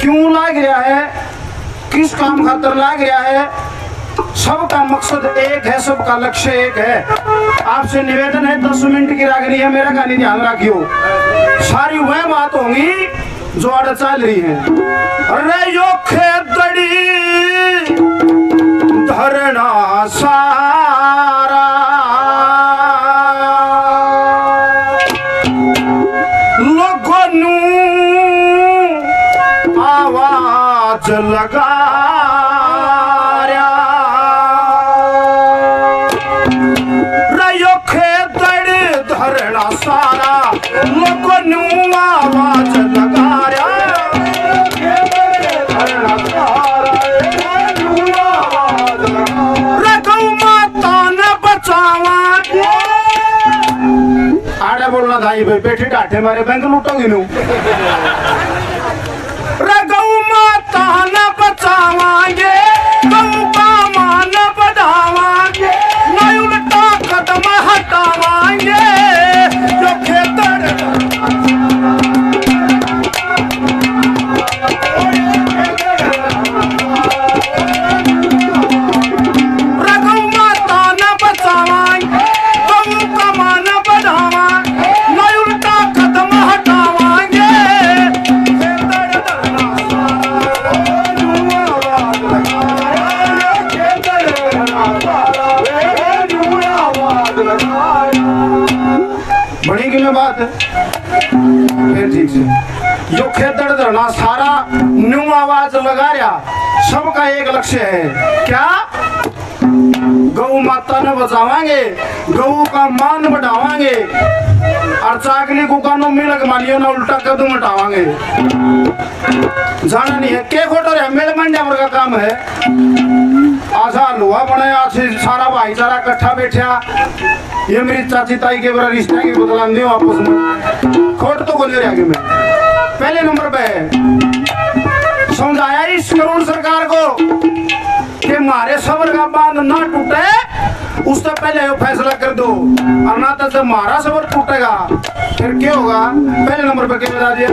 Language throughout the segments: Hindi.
क्यों लाग रहा है, किस काम खातर लाग रहा है, सबका मकसद एक है, सबका लक्ष्य एक है। आपसे निवेदन है 10 मिनट की रागनी है, मेरा गानी ध्यान रखियो। सारी वह बात होंगी जो आड़ चल रही है। अरे यो खेतड़ी धरना सारा लोगों नू आवाज लगा सारा लोगों नू आवाज लगा गौ माता ने बचावा। आड़े बोलना था भाई, बैठे डांटे मारे बैंक लूटोगी नू। गौ माता ने बचावांगे, गौ का मान बढ़ावांगे, न उल्टा कदम हटावांगे। बड़ी की बात है फिर ठीक से। यो खेतड़ धरना सारा न्यू आवाज लगा रहा, सबका एक लक्ष्य है क्या, गौ माता ने बचावांगे, गौ का मान बढ़ावांगे, और चाकली कुकानो मिलक मालियो ना उल्टा कदम हटावांगे। जाना नहीं है के खोटो रे, मेल मंडा वर्ग का काम है। आशा लोहा बने, आज सारा भाईचारा इकट्ठा बैठा, ये मेरी चाची ताई के बड़ा रिश्ता की बदलान दियो आपस में, खोट तो बोले आगे में। पहले नंबर पे समझाया इस करोड़ सरकार को कि मारे सबर का बांध ना टूटे, उससे पहले वो फैसला कर दो, और ना तो मारा सबर टूटेगा फिर क्या होगा। पहले नंबर पे क्या बता दिया,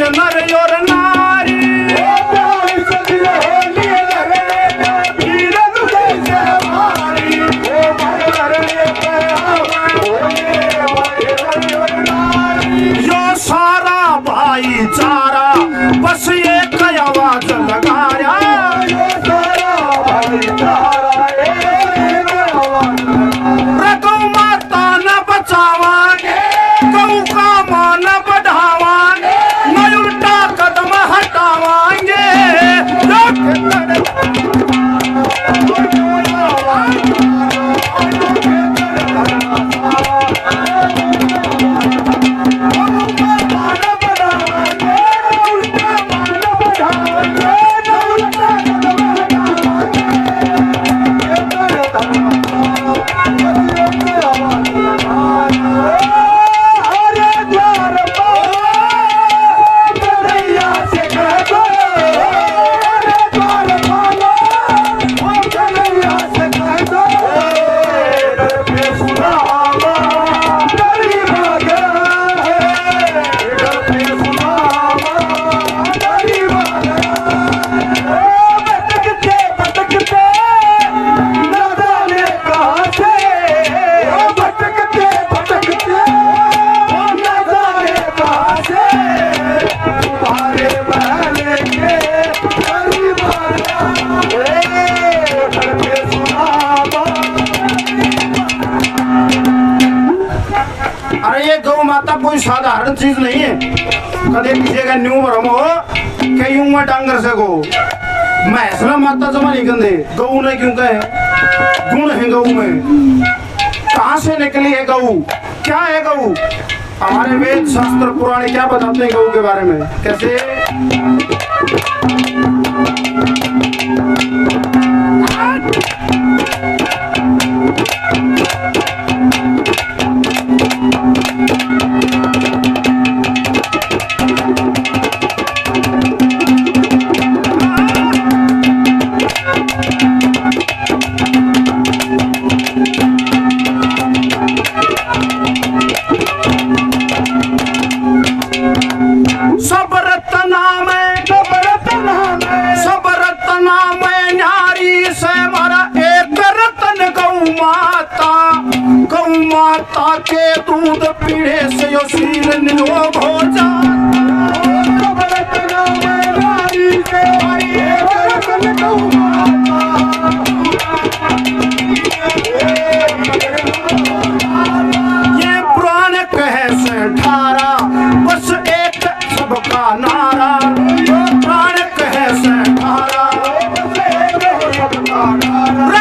नर और नारी यो सारा भाईचारा बस एक आवाज लगा गौ माता न बचावांगे, गौ का मान बढ़ावांगे, कदम हटावांगे। कोई साधारण चीज नहीं है। कदे किसी का न्यू भरम हो कहीं डांगर से गो मैं माता जमा नहीं गंदे गऊ ने क्यों कहे गुण है गऊ में, कहां से निकली है गऊ, क्या है गऊ। हमारे वेद शास्त्र पुराण क्या बताते हैं गऊ के बारे में, कैसे। माता के दूध पीढ़े से यो शील निरोग हो जा। ये पुराण कहे से ठारा बस एक सबका नारा, पुराण कहे से ठारा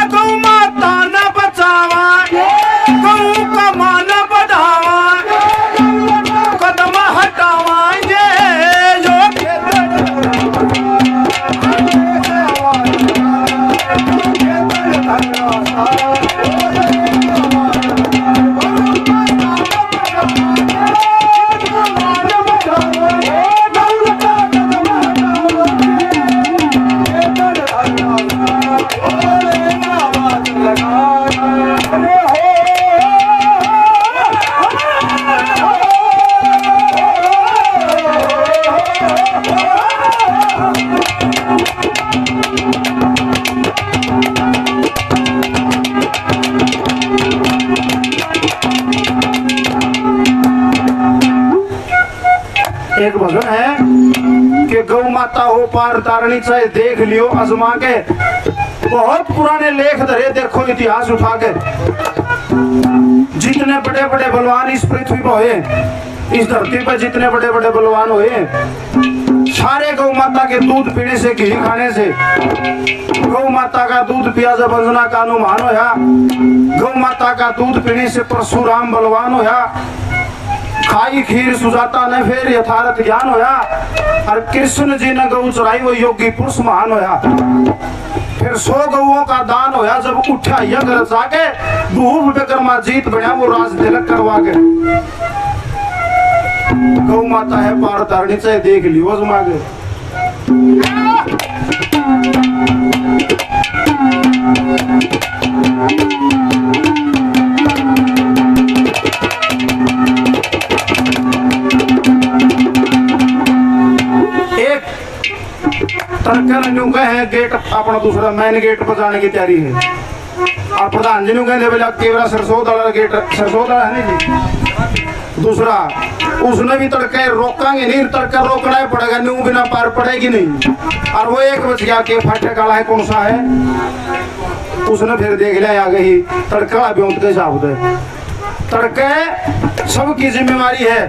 गौ माता न बचावा, गौ का मान बढ़ावा, कदम हटावाएंगे एक भजन है कि गौ माता हो पार तारणी चाहे देख लियो आजमा के। बहुत पुराने लेख धरे देखो इतिहास उठा के, जितने बड़े बड़े बलवान इस पृथ्वी पर हुए, इस धरती पर जितने बड़े बड़े बलवान हुए, सारे गौ माता के दूध पीने से, घी खाने से, गौ माता का दूध पिया जब अंजना का अनुमान होया, गौ माता का दूध पीने से परशुराम बलवान होया, खाई खीर सुजाता ने फिर यथार्थ ज्ञान होया, और कृष्ण जी ने गौ चराई वो योगी पुरुष महान होया। फिर 100 गौओं का दान होया, जब उठा यज्ञ जाके भूप विक्रमा जीत बना वो राज तिलक करवा के। गौ माता है पार तारणी चाहे देख लियो आजमा के। तड़कर न्यू कहे गेट अपना दूसरा मेन गेट पर जाने की तैयारी है, और प्रधान जी ने कहते बोला केवरा सरसों वाला गेट, सरसों वाला है नहीं जी दूसरा, उसने भी तड़के रोकांगे नहीं, तड़का रोकना ही पड़ेगा, न्यू बिना पार पड़ेगी नहीं। और वो एक बच गया के फाटे काला है कौन सा है, उसने फिर देख लिया आगे ही तड़का ब्योंत के हिसाब से। तड़के सबकी जिम्मेवारी है,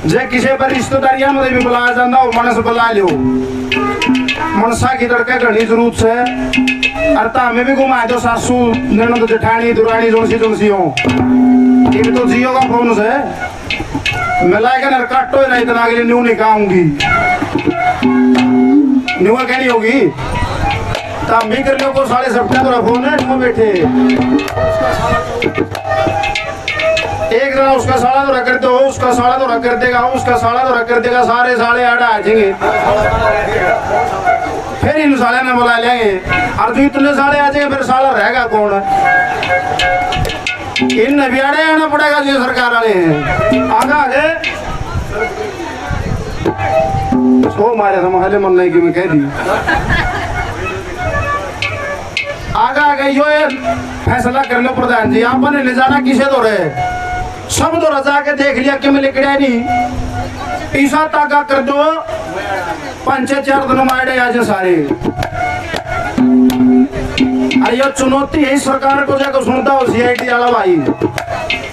जे किसी पर रिश्तेदारियां में भी बुलाया जाता हो मनस बुला लियो, मनसा की तड़के घनी जरूरत है। अर्थात हमें भी घुमाए दो सासू ननद जेठानी दुरानी जोनसी हो, ये तो जियो का फोन से मिलाएगा ना, काटो ही नहीं इतना आगे न्यू नहीं खाऊंगी, न्यू क्या नहीं होगी तब भी कर लो को 7:30 तो फोन है न्यू बैठे। एक जना उसका साला तो रख दो, उसका साला तो रख कर देगा, उसका साला तो रख कर देगा, सारे साले आड़ा आ जाएंगे, फिर इन साले ने बुला लेंगे, और जो इतने साले आ जाएंगे फिर साला रहेगा कौन। इन नबियाड़े आना पड़ेगा जो सरकार वाले हैं आगे सो मारे संभाले मन नहीं कि मैं कह दी आगे यो फैसला कर लो प्रधान जी, आपने ले जाना किसे तो रहे, सब तो रजा के देख लिया कि मैं लिखड़ा नहीं, ईसा ताका कर दो 5-4 दिन मारे आज सारे। अरे यो चुनौती है सरकार को जाकर सुनता हो CID वाला भाई,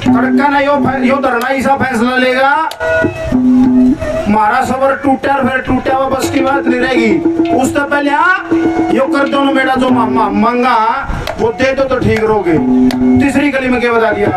तड़का ना यो धरना ऐसा फैसला लेगा, मारा सबर टूटा फिर टूटा हुआ बस की बात नहीं रहेगी। उससे पहले यो कर दो मेरा जो मंगा वो दे दो तो ठीक रहोगे। तीसरी गली में क्या बता दिया?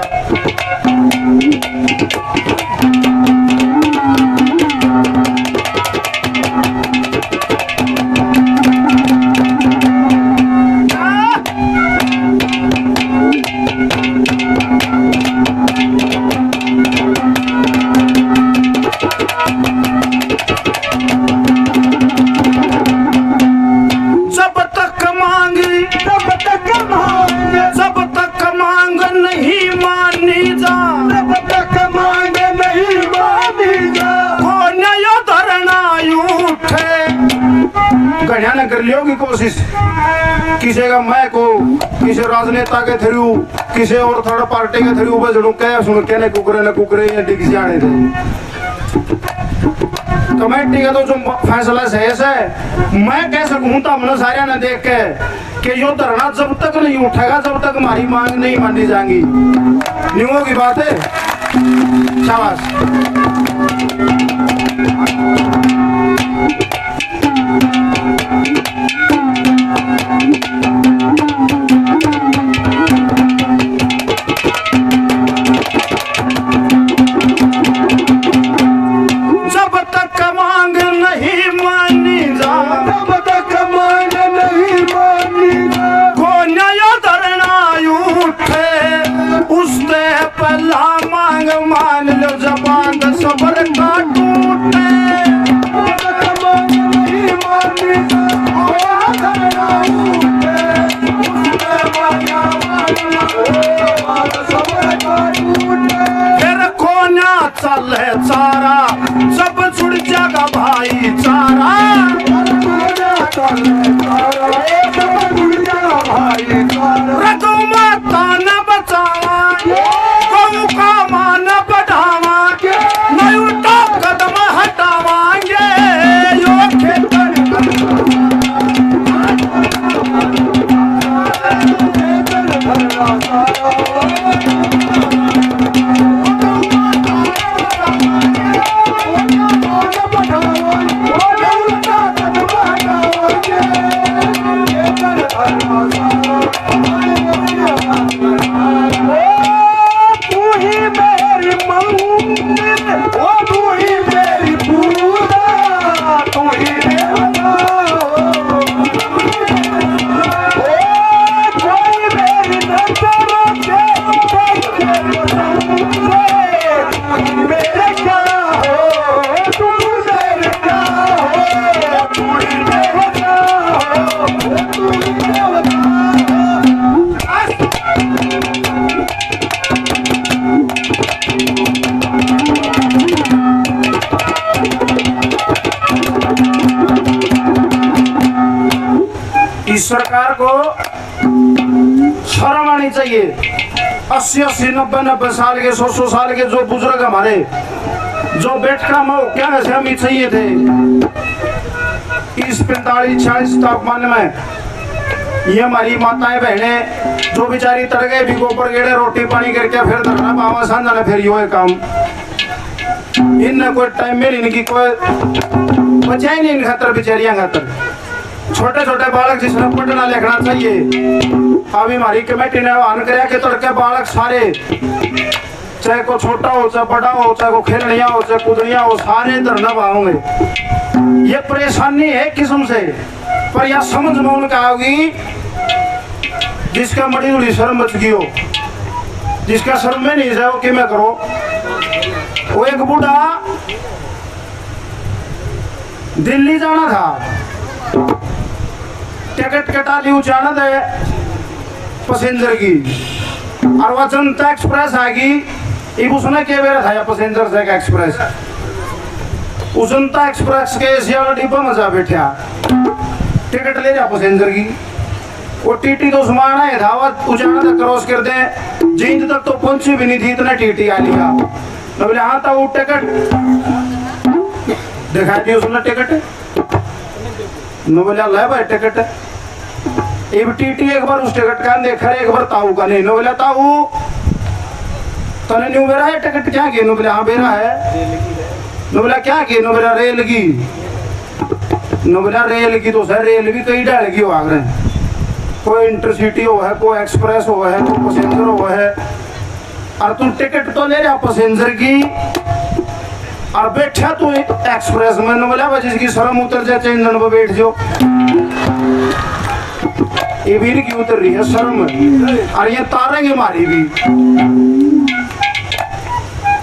कर लियो की कोशिश किसी का मैं को किसी राजनेता के थ्रू किसी और थर्ड पार्टी के थ्रू बजड़ू कह सुन के ने कुकरे या डिग जाने थे। कमेटी का तो जो फैसला सही है मैं कह सकूं तो हमने सारे ने देख के कि यो धरना जब तक नहीं उठेगा जब तक हमारी मांग नहीं मानी जाएगी। नियमों की बात है। शाबाश। चारा सब छुड़ जाएगा भाई चारा रघु माता न बचावा गौ का मान बढ़ावा नहीं उठा कदम हटावांगे यो खेतर सरकार को शर्म आनी चाहिए। 80-80, 90-90 साल के 100-100 साल के जो बुजुर्ग हमारे जो बैठका में क्या ऐसे हम चाहिए थे इस 45-46 तापमान में ये हमारी माताएं बहनें जो बेचारी तड़के भी गोबर गेड़े रोटी पानी करके फिर धरना बाबा सांझा फिर यो है काम इनने कोई टाइम में इनकी कोई बचा ही नहीं इन खातर बेचारियां खातर। छोटे छोटे बालक जिसने पढ़ना लिखना चाहिए अभी हमारी कमेटी ने आह्वान कराया कि तड़के बालक सारे चाहे को छोटा हो चाहे बड़ा हो चाहे को खेलनिया हो चाहे कूदनिया हो सारे धरना पाओगे। ये परेशानी है किस्म से पर यह समझ में उनका होगी जिसका बड़ी बड़ी शर्म बच गई हो जिसका शर्म में नहीं है वो कि मैं करो। वो एक बूढ़ा दिल्ली जाना था टिकट कटा ली जाना दे पैसेंजर की और वह जनता एक्सप्रेस आएगी अब उसने क्या बेरा था पैसेंजर से एक्सप्रेस उस जनता एक्सप्रेस के एसी वाला डिब्बा में जा बैठा टिकट ले जा पैसेंजर की वो टीटी तो सुमाना है था वह उजाना तक क्रॉस कर दे जींद तक तो पहुंची भी नहीं थी इतना टीटी आ लिया मैं बोले हाँ था वो टिकट दिखा दी उसने टिकट मैं बोला ले भाई टिकट अब टीटी एक बार उस टिकट का देखा एक बार ताऊ का नहीं बोला ताऊ तने न्यू बेरा है टिकट क्या की बोला हाँ बेरा है बोला क्या की बोला रेल की बोला रेल की तो सर रेल भी कई डाल की आग रहे कोई इंटरसिटी हो है, कोई एक्सप्रेस हो है, कोई पैसेंजर हो है, और तू टिकट तो ले रहा पैसेंजर की और बैठा तू एक्सप्रेस में न बोला जिसकी शर्म उतर जाए इंजन पर बैठ जाओ। ये भी नहीं उतर रही है शर्म, और ये तारेंगे मारी भी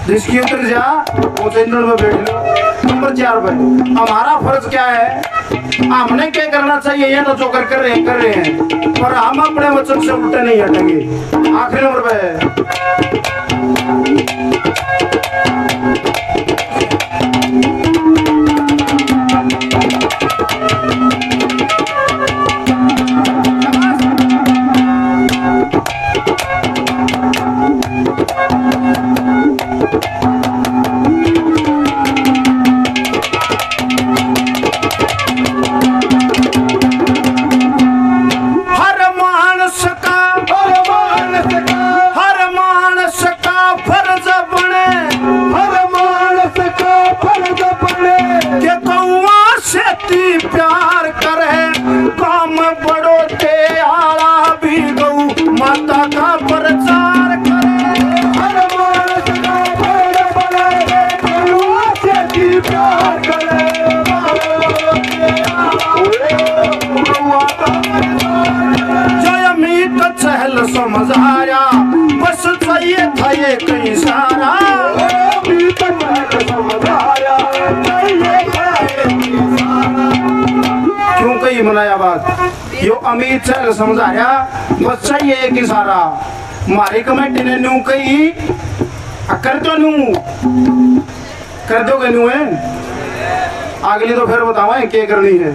जिसकी उतर जा वो इंजन में बैठ लो। नंबर 4 पे हमारा फर्ज क्या है, हमने क्या करना चाहिए ये तो जो कर रहे हैं, पर हम अपने वचन से उल्टे नहीं हटेंगे। आखिरी नंबर पे प्यार करे काम बड़ो ते आला भी गऊ माता का प्रचार करे। हर मानस का बड़ बड़े प्यार करे जय अमित चहल समझ आया बस चाहिए था ये कहीं सारा। अमित चहल समझ आया क्यों कही मनाया बात यो अमित चहल समझ आया बस चाहिए एक ही सारा। मारी कमेटी ने न्यू कही कर दो न्यू कर दोगे न्यू है, अगली तो फिर बताओ क्या करनी है।